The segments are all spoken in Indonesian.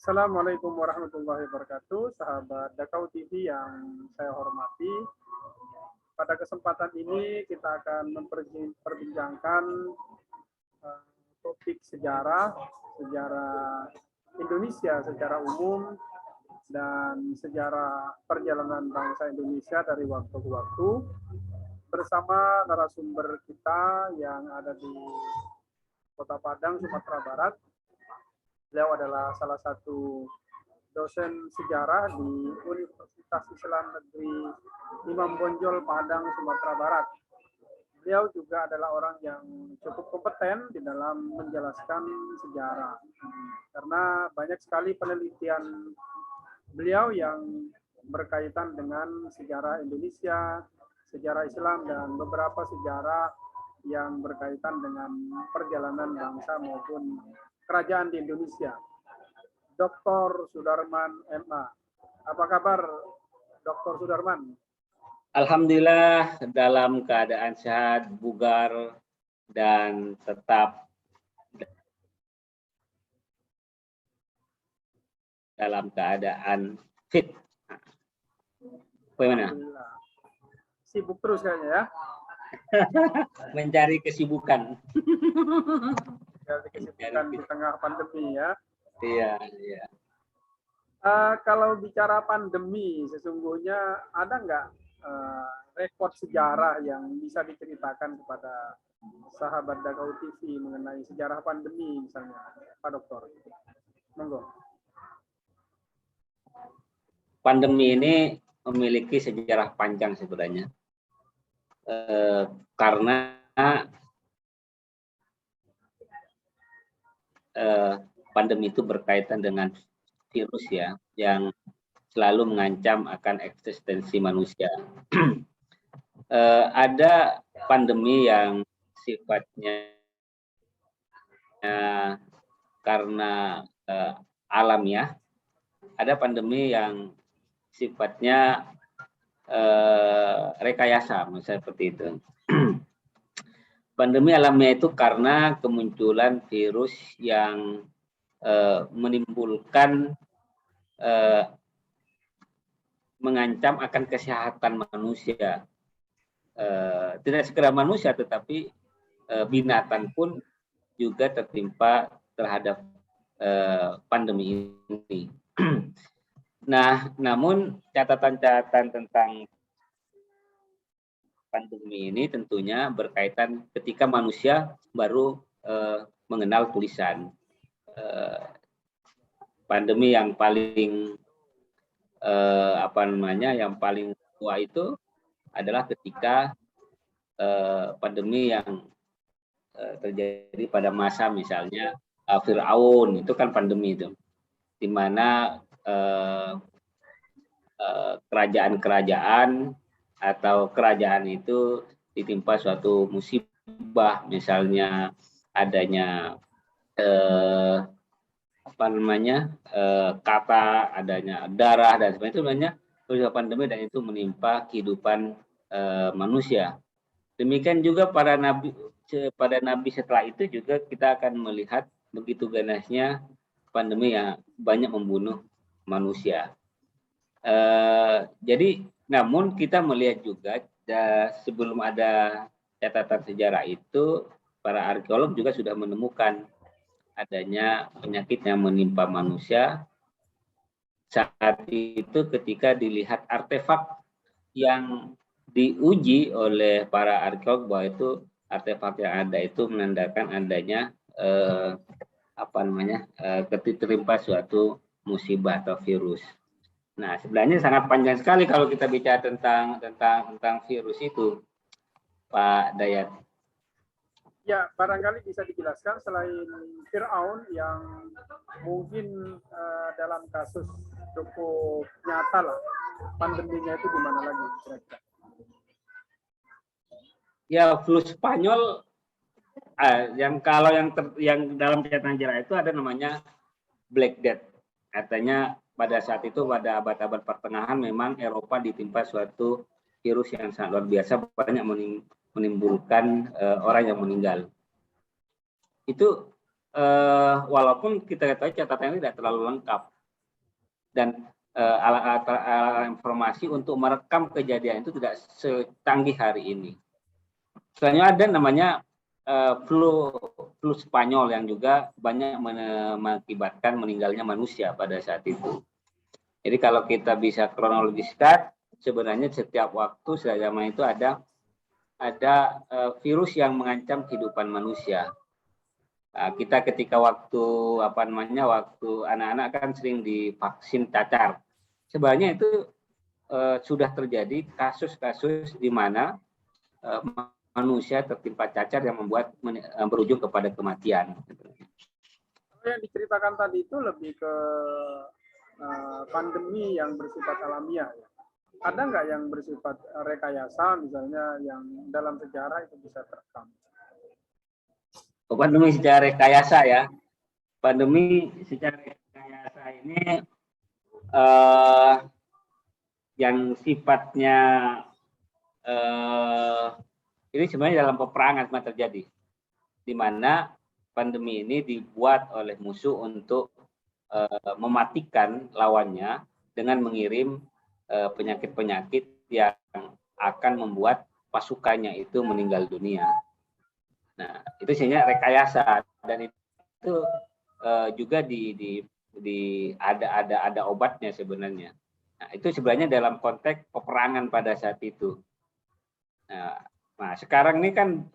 Assalamualaikum warahmatullahi wabarakatuh, sahabat Dakau TV yang saya hormati. Pada kesempatan ini kita akan memperbincangkan topik sejarah Indonesia secara umum dan sejarah perjalanan bangsa Indonesia dari waktu ke waktu bersama narasumber kita yang ada di Kota Padang, Sumatera Barat. Beliau adalah salah satu dosen sejarah di Universitas Islam Negeri Imam Bonjol, Padang, Sumatera Barat. Beliau juga adalah orang yang cukup kompeten di dalam menjelaskan sejarah. Karena banyak sekali penelitian beliau yang berkaitan dengan sejarah Indonesia, sejarah Islam, dan beberapa sejarah yang berkaitan dengan perjalanan bangsa maupun kerajaan di Indonesia. Dr. Sudarman MA. Apa kabar, Dr. Sudarman? Alhamdulillah dalam keadaan sehat, bugar, dan tetap dalam keadaan fit. Bagaimana? Sibuk terus kayaknya ya? Mencari kesibukan. Mencari kesibukan di tengah pandemi ya? Iya, iya. Kalau bicara pandemi, sesungguhnya ada nggak rekod sejarah yang bisa diceritakan kepada sahabat Dakau TV mengenai sejarah pandemi misalnya, Pak Dokter? Monggo. Pandemi ini memiliki sejarah panjang sebenarnya, karena pandemi itu berkaitan dengan virus ya, yang selalu mengancam akan eksistensi manusia. Ada pandemi yang sifatnya karena alamiah, ada pandemi yang sifatnya rekayasa, misalnya seperti itu. Pandemi alamiah itu karena kemunculan virus yang menimbulkan mengancam akan kesehatan manusia. Tidak sekedar manusia, tetapi binatang pun juga tertimpa terhadap pandemi ini. Nah, namun catatan-catatan tentang pandemi ini tentunya berkaitan ketika manusia baru mengenal tulisan. Pandemi yang paling yang paling tua itu adalah ketika pandemi yang terjadi pada masa misalnya Fir'aun, itu kan pandemi itu, di mana kerajaan-kerajaan atau kerajaan itu ditimpa suatu musibah, misalnya adanya kata, adanya darah dan sebagainya, itu sebenarnya peristiwa pandemi dan itu menimpa kehidupan manusia. Demikian juga pada nabi setelah itu juga kita akan melihat begitu ganasnya pandemi yang banyak membunuh manusia. Jadi, namun kita melihat juga sebelum ada catatan sejarah itu, para arkeolog juga sudah menemukan adanya penyakit yang menimpa manusia. Saat itu ketika dilihat artefak yang diuji oleh para arkeolog bahwa itu artefak yang ada itu menandakan adanya tertimpa suatu musibah atau virus. Nah, sebenarnya sangat panjang sekali kalau kita bicara tentang virus itu, Pak Dayat. Ya, barangkali bisa dijelaskan selain Fir'aun yang mungkin dalam kasus cukup nyata lah, pandeminya itu di mana lagi kira-kira? Ya, flu Spanyol yang dalam catatan sejarah itu ada namanya Black Death. Artinya pada saat itu pada abad-abad pertengahan memang Eropa ditimpa suatu virus yang sangat luar biasa, banyak menimbulkan orang yang meninggal. Itu walaupun kita ketahui catatannya tidak terlalu lengkap dan alat informasi untuk merekam kejadian itu tidak secanggih hari ini. Selanjutnya ada namanya flu Spanyol yang juga banyak mengakibatkan meninggalnya manusia pada saat itu. Jadi kalau kita bisa kronologiskan, sebenarnya setiap waktu sejak zaman itu ada virus yang mengancam kehidupan manusia. Nah, kita ketika waktu waktu anak-anak kan sering divaksin cacar. Sebenarnya itu sudah terjadi kasus-kasus di mana manusia tertimpa cacar yang berujung kepada kematian. Yang diceritakan tadi itu lebih ke pandemi yang bersifat alamiah. Ada nggak yang bersifat rekayasa, misalnya yang dalam sejarah itu bisa terekam? Pandemi secara rekayasa ya. Pandemi secara rekayasa ini yang sifatnya ini sebenarnya dalam peperangan semua terjadi, di mana pandemi ini dibuat oleh musuh untuk mematikan lawannya dengan mengirim penyakit-penyakit yang akan membuat pasukannya itu meninggal dunia. Nah, itu sebenarnya rekayasa, dan itu juga ada obatnya sebenarnya. Nah, itu sebenarnya dalam konteks peperangan pada saat itu. Nah, sekarang ini kan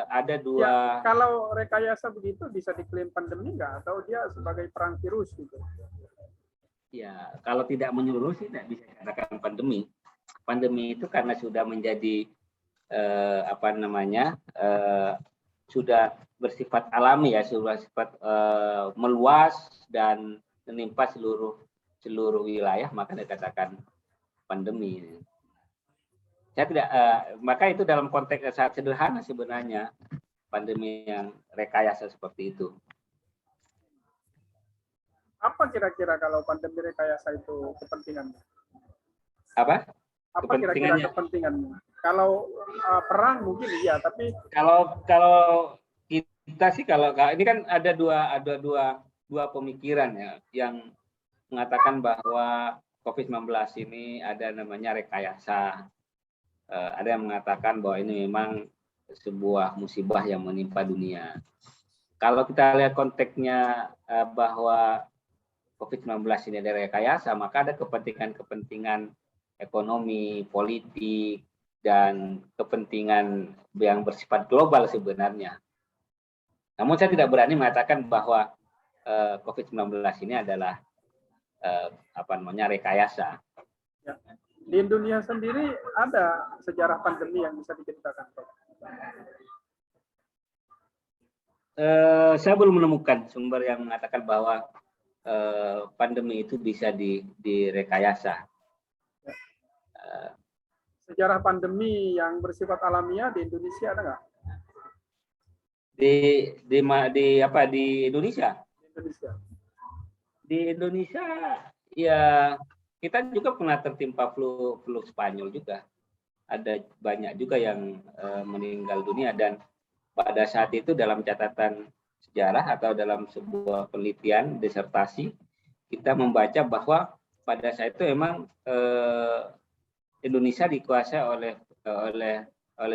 ada dua. Ya, kalau rekayasa begitu bisa diklaim pandemi nggak? Atau dia sebagai perang virus gitu? Ya, kalau tidak menyeluruh sih tidak bisa dikatakan pandemi. Pandemi itu karena sudah menjadi sudah bersifat alami ya, sudah bersifat meluas dan menimpa seluruh wilayah, maka dikatakan pandemi. Saya tidak, maka itu dalam konteks sangat sederhana sebenarnya pandemi yang rekayasa seperti itu. Apa kira-kira kalau pandemi rekayasa itu kepentingannya? Apa? Apa kira-kira kepentingannya? Kalau perang mungkin iya, tapi kalau kita sih kalau ini kan ada dua pemikiran ya yang mengatakan bahwa COVID-19 ini ada namanya rekayasa. Ada yang mengatakan bahwa ini memang sebuah musibah yang menimpa dunia. Kalau kita lihat konteksnya bahwa COVID-19 ini ada rekayasa, maka ada kepentingan ekonomi, politik, dan kepentingan yang bersifat global sebenarnya. Namun saya tidak berani mengatakan bahwa COVID-19 ini adalah rekayasa. Ya. Di Indonesia sendiri ada sejarah pandemi yang bisa diceritakan, Pak? Saya belum menemukan sumber yang mengatakan bahwa pandemi itu bisa direkayasa. Sejarah pandemi yang bersifat alamiah di Indonesia ada nggak? Di Indonesia? Di Indonesia ya kita juga pernah tertimpa flu Spanyol juga. Ada banyak juga yang meninggal dunia, dan pada saat itu dalam catatan sejarah atau dalam sebuah penelitian disertasi kita membaca bahwa pada saat itu memang Indonesia dikuasai oleh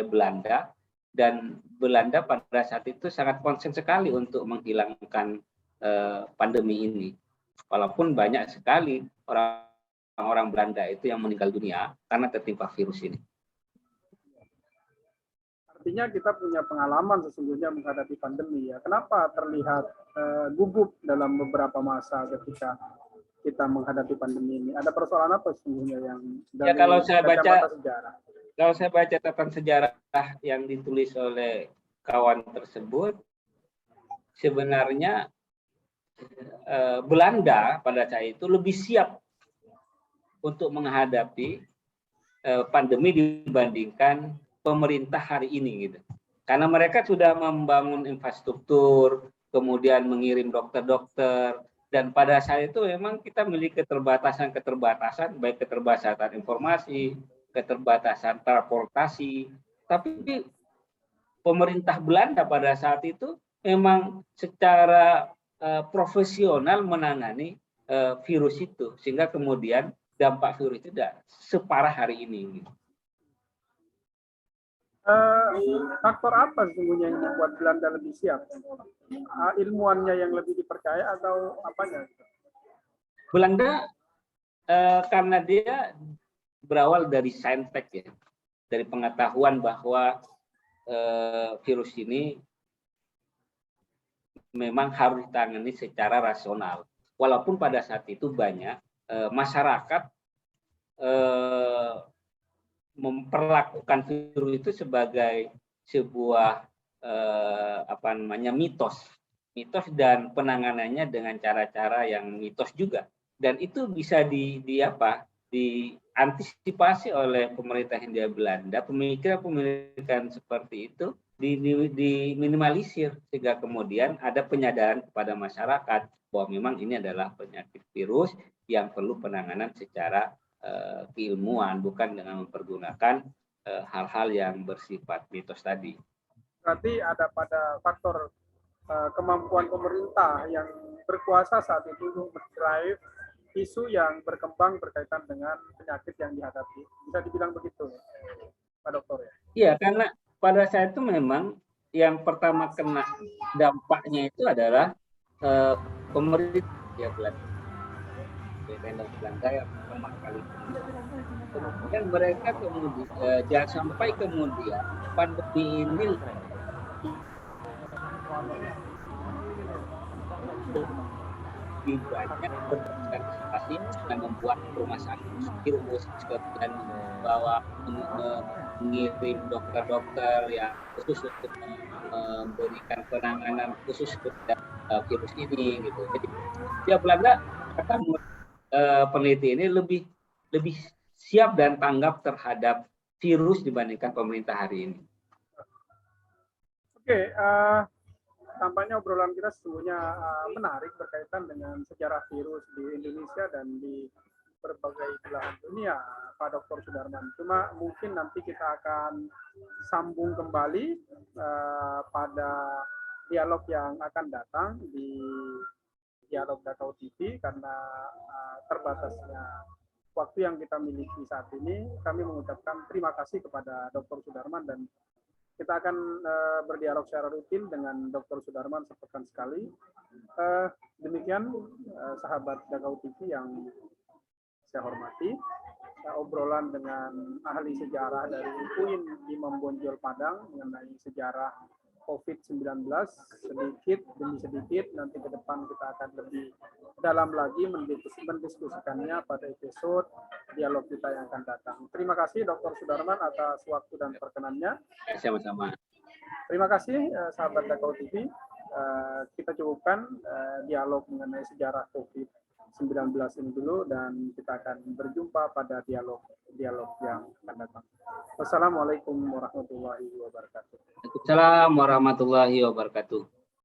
Belanda, dan Belanda pada saat itu sangat konsen sekali untuk menghilangkan pandemi ini. Walaupun banyak sekali orang Belanda itu yang meninggal dunia karena tertimpa virus ini. Artinya kita punya pengalaman sesungguhnya menghadapi pandemi ya. Kenapa terlihat gugup dalam beberapa masa ketika kita menghadapi pandemi ini? Ada persoalan apa sesungguhnya yang dari kalau saya baca sejarah? Kalau saya baca catatan sejarah yang ditulis oleh kawan tersebut, sebenarnya Belanda pada saat itu lebih siap untuk menghadapi pandemi dibandingkan pemerintah hari ini gitu. Karena mereka sudah membangun infrastruktur, kemudian mengirim dokter-dokter, dan pada saat itu memang kita memiliki keterbatasan, baik keterbatasan informasi, keterbatasan transportasi, tapi pemerintah Belanda pada saat itu memang secara profesional menangani virus itu, sehingga kemudian dampak virus itu tidak separah hari ini. Faktor apa sesungguhnya yang membuat Belanda lebih siap? Ilmuannya yang lebih dipercaya atau apanya? Belanda karena dia berawal dari saintek ya, dari pengetahuan bahwa virus ini memang harus ditangani secara rasional. Walaupun pada saat itu banyak masyarakat memperlakukan virus itu sebagai sebuah mitos dan penanganannya dengan cara-cara yang mitos juga, dan itu bisa diantisipasi oleh pemerintah Hindia Belanda. Pemikiran seperti itu diminimalisir, sehingga kemudian ada penyadaran kepada masyarakat bahwa memang ini adalah penyakit virus yang perlu penanganan secara keilmuan, bukan dengan mempergunakan hal-hal yang bersifat mitos tadi. Berarti ada pada faktor kemampuan pemerintah yang berkuasa saat itu untuk mendrive isu yang berkembang berkaitan dengan penyakit yang dihadapi. Bisa dibilang begitu, Pak Dokter ya? Iya, karena pada saat itu memang yang pertama kena dampaknya itu adalah pemerintah ya Belanda. Belanda yang pertama kali. Kemudian mereka jangan sampai kemudian pandemi ini lebih banyak berinvestasi dan membuat rumah sakit virus, dan membawa mengirim dokter-dokter yang khusus untuk memberikan penanganan khusus kepada virus ini gitu. Jadi ya Belanda kata peneliti ini lebih siap dan tanggap terhadap virus dibandingkan pemerintah hari ini. Oke, tampaknya obrolan kita sesungguhnya menarik berkaitan dengan sejarah virus di Indonesia dan di berbagai belahan dunia, Pak Dr. Sudarman. Cuma mungkin nanti kita akan sambung kembali pada dialog yang akan datang di Dialog Dakau TV, karena terbatasnya waktu yang kita miliki saat ini. Kami mengucapkan terima kasih kepada Dr. Sudarman, dan kita akan berdialog secara rutin dengan Dr. Sudarman sepekan sekali. Demikian sahabat Dakau TV yang saya hormati, obrolan dengan ahli sejarah dari UIN Imam Bonjol Padang mengenai sejarah COVID-19 sedikit demi sedikit. Nanti ke depan kita akan lebih dalam lagi mendiskusikannya pada episode dialog kita yang akan datang. Terima kasih Dr. Sudarman atas waktu dan perkenannya. Sama-sama. Terima kasih sahabat Dakau TV. Kita cukupkan dialog mengenai sejarah COVID-19 ini dulu, dan kita akan berjumpa pada dialog yang akan datang. Wassalamualaikum warahmatullahi wabarakatuh. Waalaikumsalam warahmatullahi wabarakatuh.